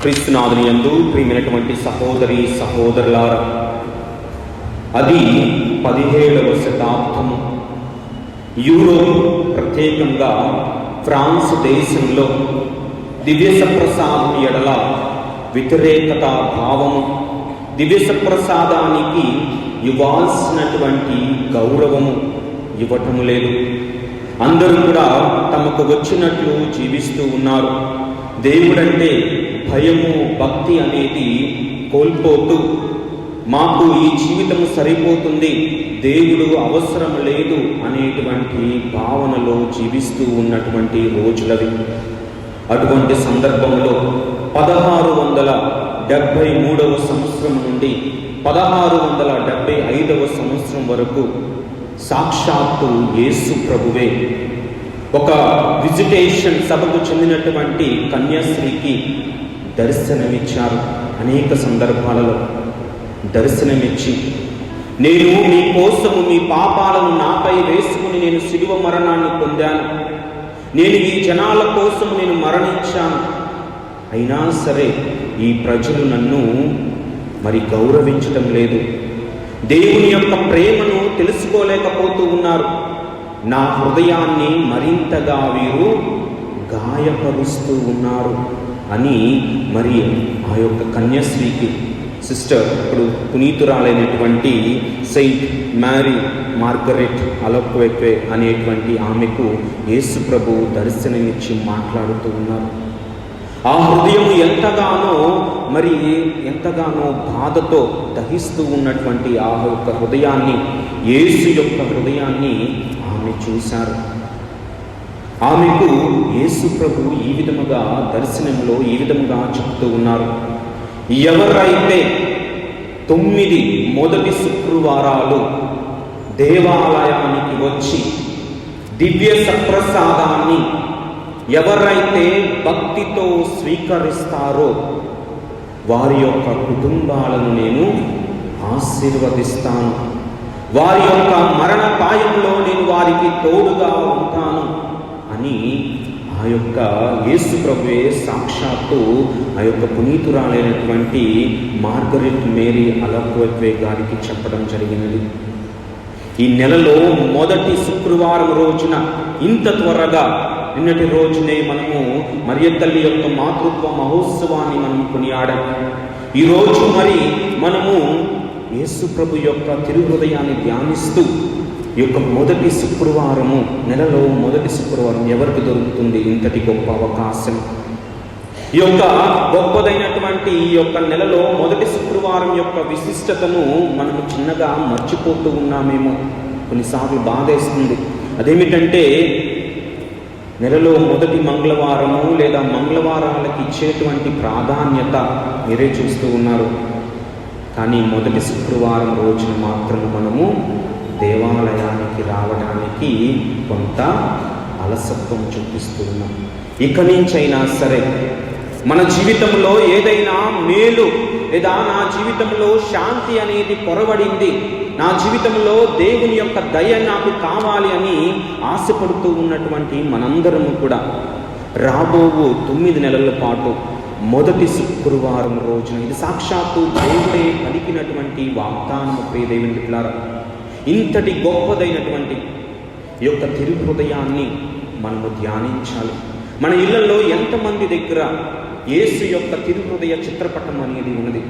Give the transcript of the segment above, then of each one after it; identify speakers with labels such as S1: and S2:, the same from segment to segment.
S1: క్రీస్తునాథుని యందు ప్రియమైనటువంటి సహోదరి సహోదరులారా, అది 17వ శతాబ్దము. యూరోప్, ప్రత్యేకంగా ఫ్రాన్స్ దేశంలో దివ్యసప్రసాదం ఎడల వ్యతిరేకత భావము, దివ్యసప్రసాదానికి ఇవ్వాల్సినటువంటి గౌరవము ఇవ్వటము లేదు. అందరూ కూడా తమకు వచ్చినట్లు జీవిస్తూ ఉన్నారు. దేవుడంటే భయము, భక్తి అనేది కోల్పోతూ మాకు ఈ జీవితం సరిపోతుంది, దేవుడు అవసరం లేదు అనేటువంటి భావనలో జీవిస్తూ ఉన్నటువంటి రోజులవి. అటువంటి సందర్భంలో 1673వ సంవత్సరం నుండి 1675వ సంవత్సరం వరకు సాక్షాత్తు యేసు ప్రభువే ఒక విజిటేషన్ సభకు చెందినటువంటి కన్యాశ్రీకి దర్శనమిచ్చారు. అనేక సందర్భాలలో దర్శనమిచ్చి, నేను మీ కోసము మీ పాపాలను నాపై వేసుకుని నేను శిలువ మరణాన్ని పొందాను, నేను ఈ జనాల కోసం నేను మరణించాను, అయినా సరే ఈ ప్రజలు నన్ను మరి గౌరవించటం లేదు, దేవుని యొక్క ప్రేమను తెలుసుకోలేకపోతూ ఉన్నారు, నా హృదయాన్ని మరింతగా వీరు గాయపరుస్తూ ఉన్నారు అని మరి ఆ యొక్క కన్యాశ్రీకి సిస్టర్, ఇప్పుడు పునీతురాలైనటువంటి సెయింట్ మ్యారీ మార్గరెట్ అలక్వెక్వే అనేటువంటి ఆమెకు యేసు ప్రభు దర్శనమిచ్చి మాట్లాడుతూ ఉన్నారు. ఆ హృదయం ఎంతగానో బాధతో దహిస్తూ ఉన్నటువంటి ఆ యొక్క హృదయాన్ని, యేసు యొక్క హృదయాన్ని ఆమె చూశారు. ఆమెకు యేసు ప్రభు ఈ విధముగా దర్శనంలో ఈ విధముగా చెప్తూ ఉన్నారు, ఎవరైతే 9 మొదటి శుక్రవారాలు దేవాలయానికి వచ్చి దివ్య సప్రసాదాన్ని ఎవరైతే భక్తితో స్వీకరిస్తారో వారి యొక్క కుటుంబాలను నేను ఆశీర్వదిస్తాను, వారి యొక్క మరణపాయంలో నేను వారికి తోడుగా ఉంటాను అని ఆ యొక్క యేసు ప్రభువే సాక్షాత్తు ఆ యొక్క పునీతురాలైనటువంటి మార్గరెట్ మేరీ అలక్వెక్వే గారికి చెప్పడం జరిగినది. ఈ నెలలో మొదటి శుక్రవారం రోజున ఇంత త్వరగా, నిన్నటి రోజునే మనము మరియ తల్లి యొక్క మాతృత్వ మహోత్సవాన్ని మనం కొనియాడాం. ఈరోజు మరి మనము యేసు ప్రభు యొక్క తిరుహృదయాన్ని ధ్యానిస్తూ ఈ యొక్క మొదటి శుక్రవారము, నెలలో మొదటి శుక్రవారం ఎవరికి దొరుకుతుంది ఇంతటి గొప్ప అవకాశం? ఈ యొక్క గొప్పదైనటువంటి ఈ యొక్క నెలలో మొదటి శుక్రవారం యొక్క విశిష్టతను మనము చిన్నగా మర్చిపోతూ ఉన్నామేమో, కొన్నిసార్లు బాధేస్తుంది. అదేమిటంటే, నెలలో మొదటి మంగళవారము లేదా మంగళవారాలకి ఇచ్చేటువంటి ప్రాధాన్యత మీరే చూస్తూ ఉన్నారు. కానీ మొదటి శుక్రవారం రోజున మాత్రము మనము దేవాలయానికి రావడానికి కొంత అలసత్వం చూపిస్తూ ఉన్నాం. ఇక నుంచైనా సరే మన జీవితంలో ఏదైనా మేలు లేదా నా జీవితంలో శాంతి అనేది కొరవడింది, నా జీవితంలో దేవుని యొక్క దయ నాకు కావాలి అని ఆశపడుతూ ఉన్నటువంటి మనందరము కూడా రాబో 9 నెలల పాటు మొదటి శుక్రవారం రోజున, ఇది సాక్షాత్తు దేవుడే పలికినటువంటి వాగ్దానము. ప్రియ దేవుని బిడ్డలారా, ఇంతటి గొప్పదైనటువంటి ఈ యొక్క తిరుహృదయాన్ని మనము ధ్యానించాలి. మన ఇళ్లలో ఎంతమంది దగ్గర యేసు యొక్క తిరుహృదయ చిత్రపటం అనేది ఉన్నది?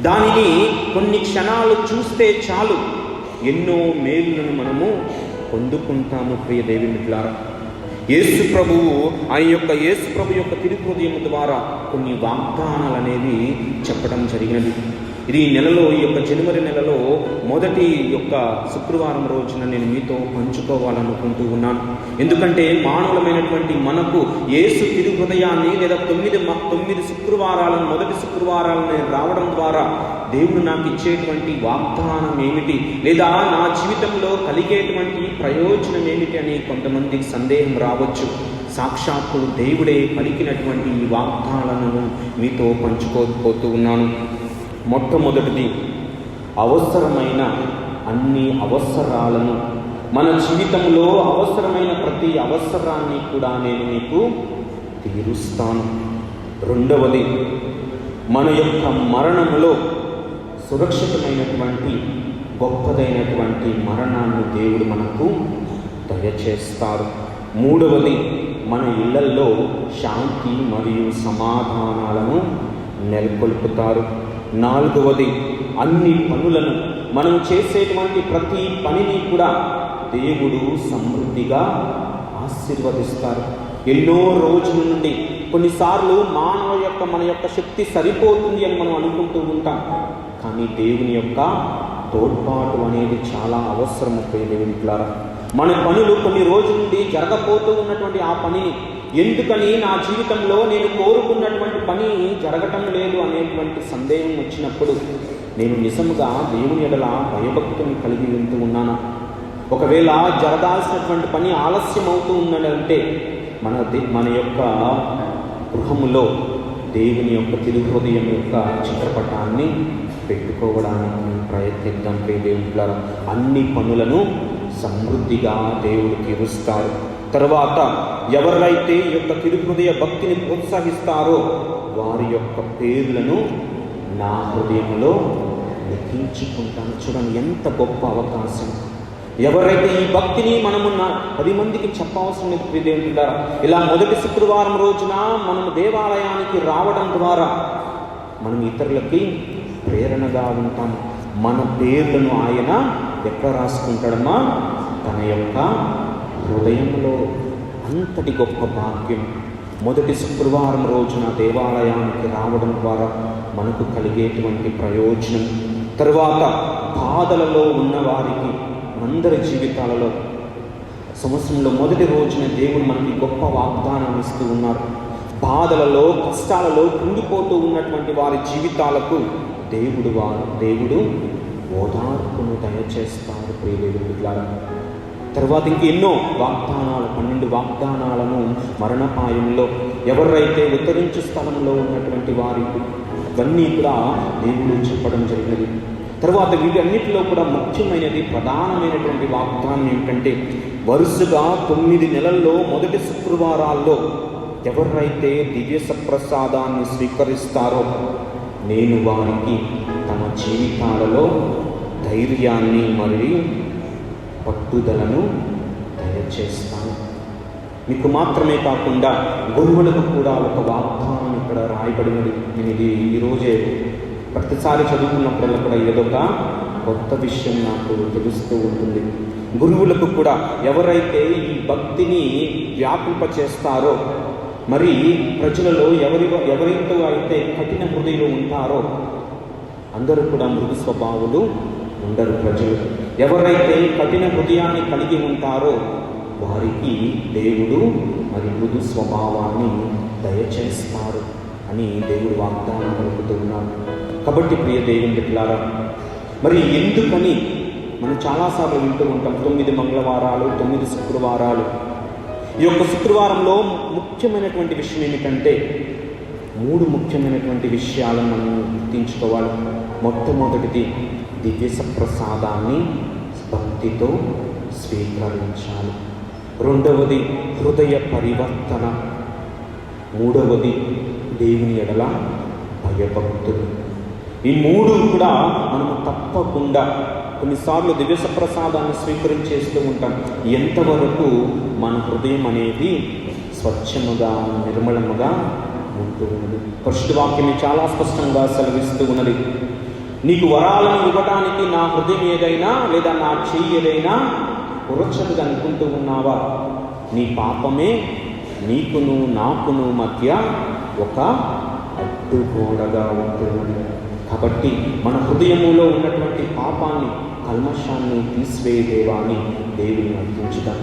S1: దానిని కొన్ని క్షణాలు చూస్తే చాలు ఎన్నో మేలులను మనము పొందుకుంటాము. ప్రియ దేవుని బిడ్డలారా, యేసు ప్రభు యొక్క తిరుహృదయం ద్వారా కొన్ని వాగ్దానాలు అనేవి చెప్పడం జరిగినది. ఇది ఈ నెలలో, ఈ యొక్క జనవరి నెలలో మొదటి యొక్క శుక్రవారం రోజున నేను మీతో పంచుకోవాలనుకుంటూ ఉన్నాను. ఎందుకంటే మానవులమైనటువంటి మనకు యేసు తిరుహృదయాన్ని లేదా 9 శుక్రవారాలను, మొదటి శుక్రవారాలను రావడం ద్వారా దేవుడు నాకు ఇచ్చేటువంటి వాగ్దానం ఏమిటి, లేదా నా జీవితంలో కలిగేటువంటి ప్రయోజనం ఏమిటి అని కొంతమందికి సందేహం రావచ్చు. సాక్షాత్తు దేవుడే పలికినటువంటి ఈ వాగ్దానాలను మీతో పంచుకోకపోతూ ఉన్నాను. మొట్టమొదటిది, అవసరమైన అన్ని అవసరాలను, మన జీవితంలో అవసరమైన ప్రతి అవసరాన్ని కూడా నేను మీకు తీరుస్తాను. రెండవది, మన యొక్క మరణంలో సురక్షితమైనటువంటి గొప్పదైనటువంటి మరణాన్ని దేవుడు మనకు దయచేస్తారు. మూడవది, మన ఇళ్లల్లో శాంతి మరియు సమాధానాలను నెలకొల్పుతారు. నాలుగవది, అన్ని పనులను మనం చేసేటువంటి ప్రతి పనిని కూడా దేవుడు సమృద్ధిగా ఆశీర్వదిస్తారు. ఎన్నో రోజుల నుండి కొన్నిసార్లు మన యొక్క శక్తి సరిపోతుంది అని మనం అనుకుంటూ ఉంటాం. కానీ దేవుని యొక్క తోడ్పాటు అనేది చాలా అవసరం. దేవునిలారా, మన పనులు కొన్ని రోజుల నుండి జరగపోతూ ఉన్నటువంటి ఆ పనిని ఎందుకని నా జీవితంలో నేను కోరుకున్నటువంటి పని జరగటం లేదు అనేటువంటి సందేహం వచ్చినప్పుడు నేను నిజంగా దేవుని ఎడల భయభక్తుని కలిగి ఉంటూ ఉన్నాను. ఒకవేళ జరగాల్సినటువంటి పని ఆలస్యం అవుతూ ఉన్నదంటే మన యొక్క గృహములో దేవుని యొక్క తిరుహృదయం యొక్క చిత్రపటాన్ని పెట్టుకోవడానికి ప్రయత్నిద్దాం. దేవుని అన్ని పనులను సమృద్ధిగా దేవుడికి ఇరుస్తారు. తర్వాత ఎవరైతే ఈ యొక్క తిరుహృదయ భక్తిని ప్రోత్సహిస్తారో వారి యొక్క పేర్లను నా హృదయంలో లిఖించుకుంటాను. చూడండి ఎంత గొప్ప అవకాశం. ఎవరైతే ఈ భక్తిని మనము 10 మందికి చెప్పవలసిన దేవుని ఇలా మొదటి శుక్రవారం రోజున మనము దేవాలయానికి రావడం ద్వారా మనం ఇతరులకి ప్రేరణగా ఉంటాం. మన పేర్లను ఆయన ఎక్కడ రాసుకుంటాడమ్మా? తన యొక్క హృదయంలో. అంతటి గొప్ప భాగ్యం మొదటి శుక్రవారం రోజున దేవాలయానికి రావడం ద్వారా మనకు కలిగేటువంటి ప్రయోజనం. తరువాత బాధలలో ఉన్నవారికి అందరి జీవితాలలో సంవత్సరంలో మొదటి రోజున దేవుడు మనకి గొప్ప వాగ్దానం ఇస్తూ ఉన్నారు. బాధలలో కష్టాలలో కృంగిపోతూ ఉన్నటువంటి వారి జీవితాలకు దేవుడు ఓదార్పును దయచేస్తారు. ప్రియదేవులారా, తర్వాత ఇంకెన్నో వాగ్దానాలు 12 వాగ్దానాలను మరణపాయంలో ఎవరైతే ఉత్తరించు స్థలంలో ఉన్నటువంటి వారికి ఇవన్నీ కూడా దేవుడు చెప్పడం జరిగినది. తర్వాత వీటన్నిటిలో కూడా ముఖ్యమైనది ప్రధానమైనటువంటి వాగ్దానం ఏమిటంటే వరుసగా 9 నెలల్లో మొదటి శుక్రవారాల్లో ఎవరైతే దివ్య సప్రసాదాన్ని స్వీకరిస్తారో నేను వారికి తమ జీవితాలలో ధైర్యాన్ని మరియు పట్టుదలను దయచేస్తాను. మీకు మాత్రమే కాకుండా గురువులకు కూడా ఒక వాగ్దానం ఇక్కడ రాయబడినది. నేను ఇది ఈరోజే ప్రతిసారి చదువుకున్నప్పుడల్లా కూడా ఏదో ఒక కొత్త విషయం నాకు తెలుస్తూ ఉంటుంది. గురువులకు కూడా ఎవరైతే ఈ భక్తిని వ్యాపింపచేస్తారో మరి ప్రజలలో ఎవరితో అయితే కఠిన హృదయులు ఉంటారో అందరూ కూడా మృదు స్వభావులు ఉండరు. ప్రజలు ఎవరైతే కఠిన హృదయాన్ని కలిగి ఉంటారో వారికి దేవుడు మరి మృదు స్వభావాన్ని దయచేస్తారు అని దేవుడు వాగ్దానం పలుకుతూ ఉన్నారు. కాబట్టి ప్రియ దేవుని బిడ్డలారా, మరి ఎందుకని మనం చాలాసార్లు వింటూ ఉంటాం 9 మంగళవారాలు 9 శుక్రవారాలు. ఈ యొక్క శుక్రవారంలో ముఖ్యమైనటువంటి విషయం ఏమిటంటే 3 ముఖ్యమైనటువంటి విషయాలను మనం గుర్తించుకోవాలి. మొట్టమొదటిది దివ్య సప్రసాదాన్ని భక్తితో స్వీకరించాలి. రెండవది హృదయ పరివర్తన. మూడవది దేవుని ఎడల భయభక్తులు. ఈ 3 కూడా మనము తప్పకుండా కొన్నిసార్లు దివ్య సప్రసాదాన్ని స్వీకరించేస్తూ ఉంటాం. ఎంతవరకు మన హృదయం అనేది స్వచ్ఛముగా నిర్మలముగా ఉంటూ ఉన్నది. పరిశుద్ధ వాక్యం చాలా స్పష్టంగా సెలవిస్తూ ఉన్నది. నీకు వరాలను ఇవ్వడానికి నా హృదయం ఏదైనా లేదా నా చెయ్యి ఏదైనా కురచదుగా అనుకుంటూ ఉన్నావా? నీ పాపమే నీకును నాకును మధ్య ఒక అడ్డుగోడగా ఉంటున్నది. కాబట్టి మన హృదయములో ఉన్నటువంటి పాపాన్ని కల్మషాన్ని తీసివేయదేవా అని దేవుని అర్థించుదాం.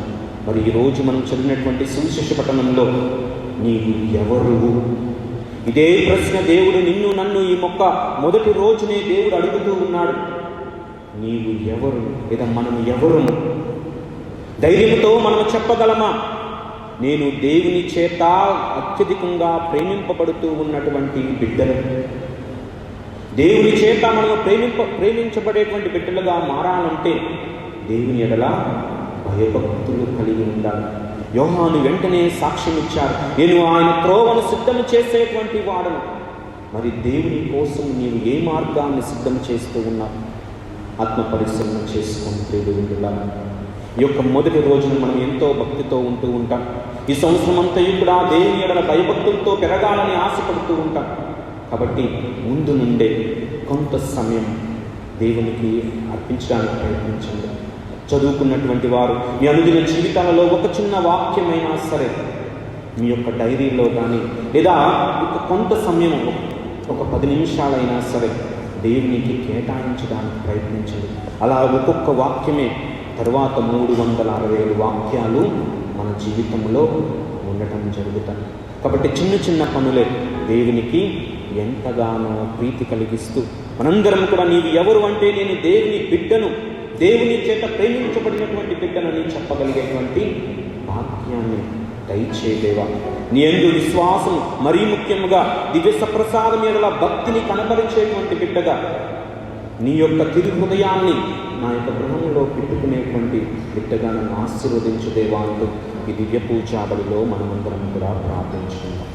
S1: మరి ఈరోజు మనం చదివినటువంటి సువిశేష పట్టణంలో నీవు ఎవరు? ఇదే ప్రశ్న దేవుడు నిన్ను నన్ను ఈ మొదటి రోజునే దేవుడు అడుగుతూ ఉన్నాడు. నీవు ఎవరు లేదా మనం ఎవరు? ధైర్యంతో మనం చెప్పగలమా? నేను దేవుని చేత అత్యధికంగా ప్రేమింపబడుతూ ఉన్నటువంటి బిడ్డలు. దేవుని చేత మనం ప్రేమించబడేటువంటి బిడ్డలుగా మారాలంటే దేవుని ఎడల భయభక్తులు కలిగి ఉండాలి. యోహాను వెంటనే సాక్ష్యం ఇచ్చారు, నేను ఆయన త్రోవను సిద్ధం చేసేటువంటి వాడను. మరి దేవుని కోసం నీవు ఏ మార్గాన్ని సిద్ధం చేస్తూ ఉన్నావు? ఆత్మ పరిశీలన చేసుకొని దేవుడులా ఈ యొక్క మొదటి రోజున మనం ఎంతో భక్తితో ఉంటూ ఉంటాం. ఈ సంవత్సరం అంతయు కూడా దేవుని ఎడల భయభక్తులతో పెరగాలని ఆశపడుతూ ఉంటాం. కాబట్టి ముందు నుండే కొంత సమయం దేవునికి అర్పించడానికి ప్రయత్నించండి. చదువుకున్నటువంటి వారు మీ అనుదిన జీవితాలలో ఒక చిన్న వాక్యమైనా సరే మీ యొక్క డైరీలో కానీ లేదా కొంత సమయం ఒక 10 నిమిషాలైనా సరే దేవునికి కేటాయించడానికి ప్రయత్నించండి. అలా ఒక్కొక్క వాక్యమే తర్వాత 367 వాక్యాలు మన జీవితంలో ఉండటం జరుగుతాయి. కాబట్టి చిన్న చిన్న పనులే దేవునికి ఎంతగానో ప్రీతి కలిగిస్తూ మనందరం కూడా నీవు ఎవరు అంటే నేను దేవుని బిడ్డను, దేవుని చేత ప్రేమించబడినటువంటి బిడ్డనని చెప్పగలిగేటువంటి వాక్యాన్ని దయచేదేవా. నీ యందు విశ్వాసం, మరీ ముఖ్యంగా దివ్య సప్రసాదం ఎడల భక్తిని కనబరిచేటువంటి బిడ్డగా నీ యొక్క తిరు హృదయాన్ని నా యొక్క గృహంలో పెట్టుకునేటువంటి బిడ్డగా నన్ను ఆశీర్వదించు దేవా అంటూ ఈ దివ్య పూజాబడిలో మనమందరం కూడా ప్రార్థించుకుందాం.